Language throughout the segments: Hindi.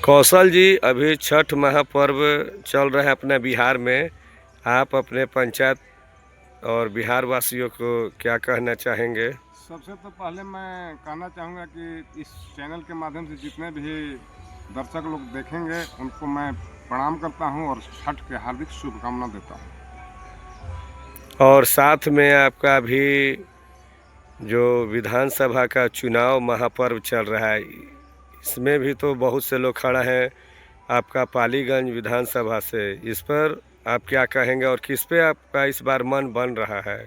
कौशल जी, अभी छठ महापर्व चल रहा है अपना बिहार में। आप अपने पंचायत और बिहार वासियों को क्या कहना चाहेंगे? सबसे तो पहले मैं कहना चाहूँगा कि इस चैनल के माध्यम से जितने भी दर्शक लोग देखेंगे उनको मैं प्रणाम करता हूँ और छठ के हार्दिक शुभकामना देता हूँ। और साथ में आपका भी जो विधानसभा का चुनाव महापर्व चल रहा है, इसमें भी तो बहुत से लोग खड़ा हैं आपका पालीगंज विधानसभा से। इस पर आप क्या कहेंगे और किस पे आपका इस बार मन बन रहा है?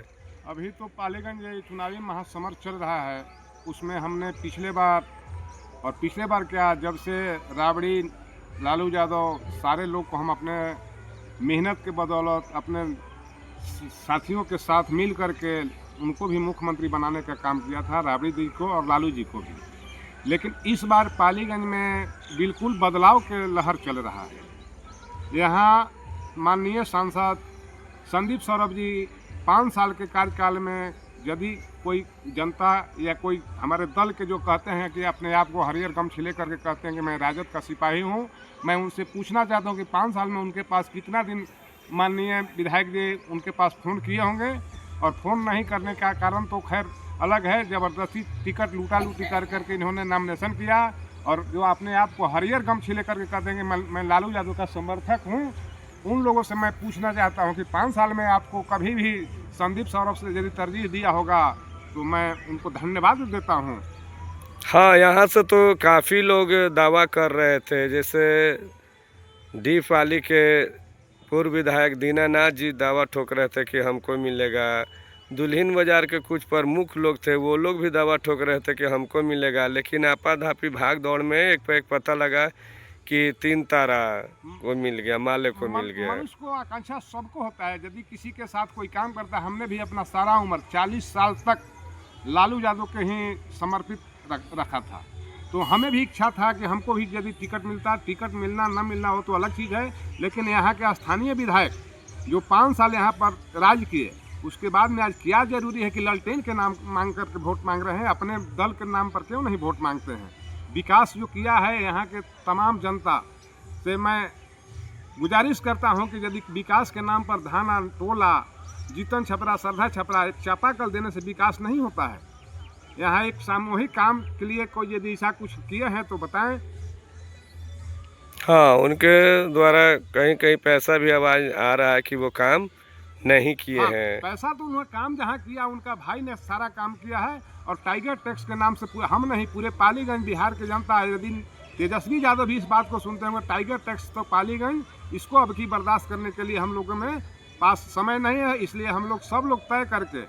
अभी तो पालीगंज ये चुनावी महासमर चल रहा है, उसमें हमने पिछले बार क्या, जब से राबड़ी लालू यादव सारे लोग को हम अपने मेहनत के बदौलत अपने साथियों के साथ मिल करके उनको भी मुख्यमंत्री बनाने का काम किया था, राबड़ी जी को और लालू जी को भी। लेकिन इस बार पालीगंज में बिल्कुल बदलाव के लहर चल रहा है। यहाँ माननीय सांसद संदीप सौरभ जी 5 साल के कार्यकाल में यदि कोई जनता या कोई हमारे दल के जो कहते हैं कि अपने आप को हरियर गमछी ले करके कहते हैं कि मैं राजद का सिपाही हूँ, मैं उनसे पूछना चाहता हूँ कि 5 साल में उनके पास कितना दिन माननीय विधायक जी उनके पास फ़ोन किए होंगे। और फ़ोन नहीं करने का कारण तो खैर अलग है, ज़बरदस्ती टिकट लूटा लूटी कर करके इन्होंने नॉमिनेशन किया। और जो अपने आप को हरियर गमछी ले करके कहते हैं कि मैं लालू यादव का समर्थक हूँ, उन लोगों से मैं पूछना चाहता हूँ कि 5 साल में आपको कभी भी संदीप सौरभ से यदि तरजीह दिया होगा तो मैं उनको धन्यवाद देता हूँ। हाँ, यहाँ से तो काफ़ी लोग दावा कर रहे थे, जैसे डी पाली के पूर्व विधायक दीनानाथ जी दावा ठोक रहे थे कि हमको मिलेगा। दुल्हिन बाजार के कुछ प्रमुख लोग थे, वो लोग भी दावा ठोक रहे थे कि हमको मिलेगा। लेकिन आपाधापी भाग दौड़ में एक पे एक पता लगा कि 3 तारा को मिल गया, माले को मिल गया। मनुष्य को आकांक्षा सबको होता है, यदि किसी के साथ कोई काम करता है। हमने भी अपना सारा उम्र 40 साल तक लालू यादव के ही समर्पित रखा था, तो हमें भी इच्छा था कि हमको भी यदि टिकट मिलता। टिकट मिलना न मिलना हो तो अलग चीज़ है, लेकिन यहाँ के स्थानीय विधायक जो 5 साल यहाँ पर राज किए, उसके बाद में आज क्या जरूरी है कि लालटेन के नाम मांग करके वोट मांग रहे हैं? अपने दल के नाम पर क्यों नहीं वोट मांगते हैं? विकास जो किया है यहाँ के तमाम जनता से मैं गुजारिश करता हूँ कि यदि विकास के नाम पर धाना टोला जीतन छपरा सरधा छपरा एक चापाकल देने से विकास नहीं होता है। यहाँ एक सामूहिक काम के लिए कोई यदि ऐसा कुछ किए हैं तो बताएं। हाँ, उनके द्वारा कहीं कहीं पैसा भी आवाज आ रहा है कि वो काम नहीं किए हाँ, हैं। पैसा तो उन्होंने काम जहाँ किया उनका भाई ने सारा काम किया है। और टाइगर टैक्स के नाम से हम नहीं, पूरे पालीगंज बिहार के जनता यदि तेजस्वी यादव भी इस बात को सुनते होंगे, टाइगर टैक्स तो पालीगंज इसको अब की बर्दाश्त करने के लिए हम लोगों में पास समय नहीं है। इसलिए हम लोग सब लोग तय करके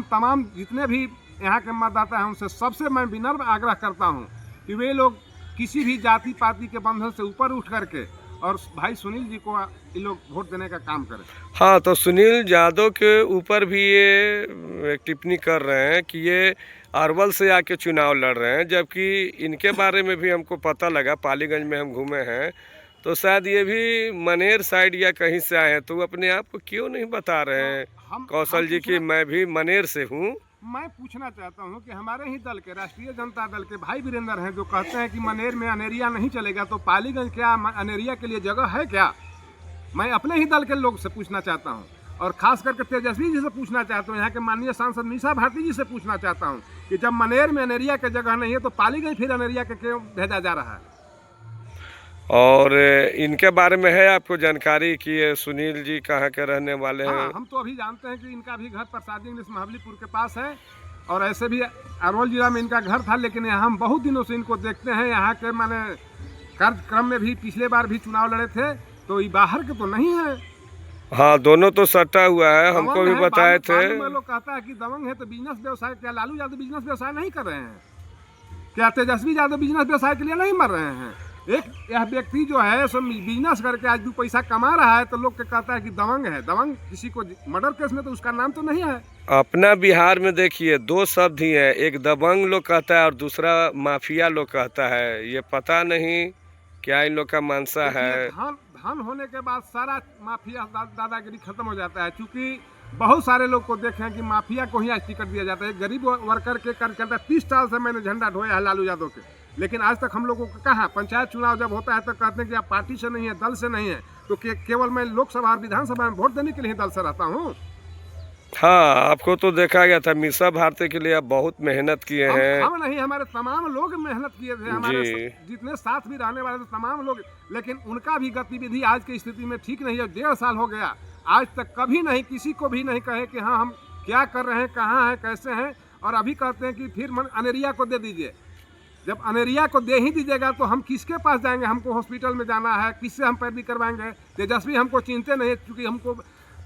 तमाम जितने भी यहाँ के मतदाता हैं उनसे सबसे मैं विनम्र आग्रह करता हूँ कि वे लोग किसी भी जाति पाति के बंधन से ऊपर उठ करके और भाई सुनील जी को ये लोग वोट देने का काम करें। हाँ, तो सुनील यादव के ऊपर भी ये टिप्पणी कर रहे हैं कि ये अरवल से आके चुनाव लड़ रहे हैं, जबकि इनके बारे में भी हमको पता लगा, पालीगंज में हम घूमे हैं तो शायद ये भी मनेर साइड या कहीं से आए हैं। तो वो अपने आप को क्यों नहीं बता रहे हैं कौशल जी कि मैं भी मनेर से हूँ? मैं पूछना चाहता हूं कि हमारे ही दल के राष्ट्रीय जनता दल के भाई वीरेंद्र हैं जो कहते हैं कि मनेर में अनेरिया नहीं चलेगा, तो पालीगंज क्या अनेरिया के लिए जगह है क्या? मैं अपने ही दल के लोग से पूछना चाहता हूं, और खास करके तेजस्वी जी से पूछना चाहता हूं, यहाँ के माननीय सांसद मीसा भारती जी से पूछना चाहता हूं कि जब मनेर में अनेरिया की जगह नहीं है तो पालीगंज फिर अनेरिया के क्यों भेजा जा रहा है? और इनके बारे में है आपको जानकारी कि ये सुनील जी कहाँ के रहने वाले हैं? हाँ, हम तो अभी जानते हैं कि इनका भी घर प्रसादी इंग्लिश महाबलीपुर के पास है, और ऐसे भी अरवल जिला में इनका घर था। लेकिन यहाँ हम बहुत दिनों से इनको देखते हैं, यहाँ के माने कार्यक्रम में भी पिछले बार भी चुनाव लड़े थे, तो ये बाहर के तो नहीं है। हाँ, दोनों तो सटा हुआ है, हमको भी बताए थे। लोग कहता है कि दबंग है तो बिजनेस व्यवसाय, क्या लालू यादव बिजनेस व्यवसाय नहीं कर रहे हैं? क्या तेजस्वी यादव बिजनेस व्यवसाय के लिए नहीं मर रहे हैं? एक यह व्यक्ति जो है सो बिजनेस करके आज 2 पैसा कमा रहा है, तो लोग के कहता है कि दबंग है। दबंग किसी को मर्डर केस में तो उसका नाम तो नहीं है। अपना बिहार में देखिए 2 शब्द ही है, एक दबंग लोग कहता है और दूसरा माफिया लोग कहता है। ये पता नहीं क्या इन लोग का मंशा है। धन होने के बाद सारा माफिया दादागिरी खत्म हो जाता है, क्योंकि बहुत सारे लोग को देखें कि माफिया को ही आज टिकट दिया जाता है। गरीब वर्कर के कार्यकर्ता 30 साल से मैंने झंडा ढोया है लालू यादव के, लेकिन आज तक हम लोगों को कहा पंचायत चुनाव जब होता है तो कहते हैं कि आप पार्टी से नहीं है, दल से नहीं है, तो केवल मैं लोकसभा और विधानसभा में वोट देने के लिए दल से रहता हूँ। हाँ, आपको तो देखा गया था मीसा भारती के लिए आप बहुत मेहनत किए हैं। हम नहीं, हमारे तमाम लोग मेहनत किए थे, हमारे जी। जितने साथ भी रहने वाले थे तमाम लोग, लेकिन उनका भी गतिविधि आज की स्थिति में ठीक नहीं है। 1.5 साल हो गया, आज तक कभी नहीं, किसी को भी नहीं कहे कि हाँ हम क्या कर रहे हैं, कहाँ हैं, कैसे हैं, और अभी कहते हैं कि फिर अनेरिया को दे दीजिए। जब अनेरिया को दे ही दीजिएगा तो हम किसके पास जाएंगे? हमको हॉस्पिटल में जाना है, किससे हम पैरवी करवाएंगे? तेजस्वी हमको चिंते नहीं, क्योंकि हमको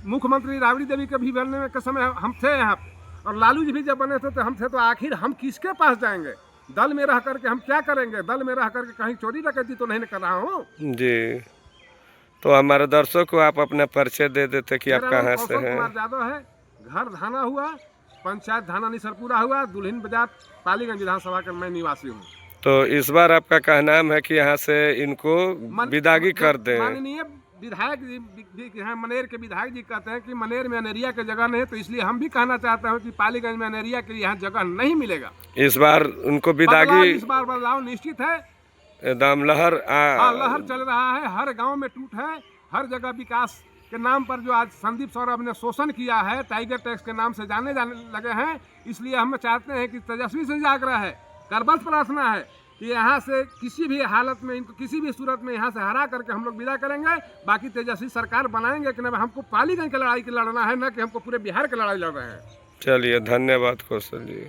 मुख्यमंत्री राबड़ी देवी के भी बनने के समय हम थे यहाँ पे, और लालू जी भी जब बने थे तो हम थे, तो आखिर हम किसके पास जाएंगे? दल में रह करके हम क्या करेंगे? दल में रह करके कहीं चोरी डकैती तो नहीं कर रहा हूँ। जी, तो हमारे दर्शकों को आप अपना परिचय दे देते कि आप मेरा नाम कहाँ से कौशल हैं। कुमार यादव है, घर धाना हुआ, पंचायत धाना निसरपुरा हुआ, दुल्हिन बाजार, पालीगंज विधानसभा का मैं निवासी हूँ। तो इस बार आपका कहनाम है कि यहाँ से इनको विदागी कर दें। माननीय विधायक जी हैं, मनेर के विधायक जी कहते हैं कि मनेर में अनेरिया की जगह नहीं है, तो इसलिए हम भी कहना चाहते हैं कि पालीगंज में अनेरिया के लिए यहाँ जगह नहीं मिलेगा। इस बार उनको विदागी, इस बार बदलाव निश्चित है। एकदम लहर लहर चल रहा है, हर गांव में टूट है, हर जगह विकास के नाम पर जो आज संदीप सौरभ ने शोषण किया है, टाइगर टैक्स के नाम से जाने लगे हैं, इसलिए हम चाहते हैं कि तेजस्वी से आग्रह है, करबद्ध प्रार्थना है कि यहाँ से किसी भी हालत में, इनको किसी भी सूरत में यहाँ से हरा करके हम लोग विदा करेंगे। बाकी तेजस्वी सरकार बनाएंगे कि नहीं, हमको पालीगंज की लड़ाई की लड़ना है, न कि हमको पूरे बिहार की लड़ाई लड़ रहे हैं। चलिए, धन्यवाद कौशल जी।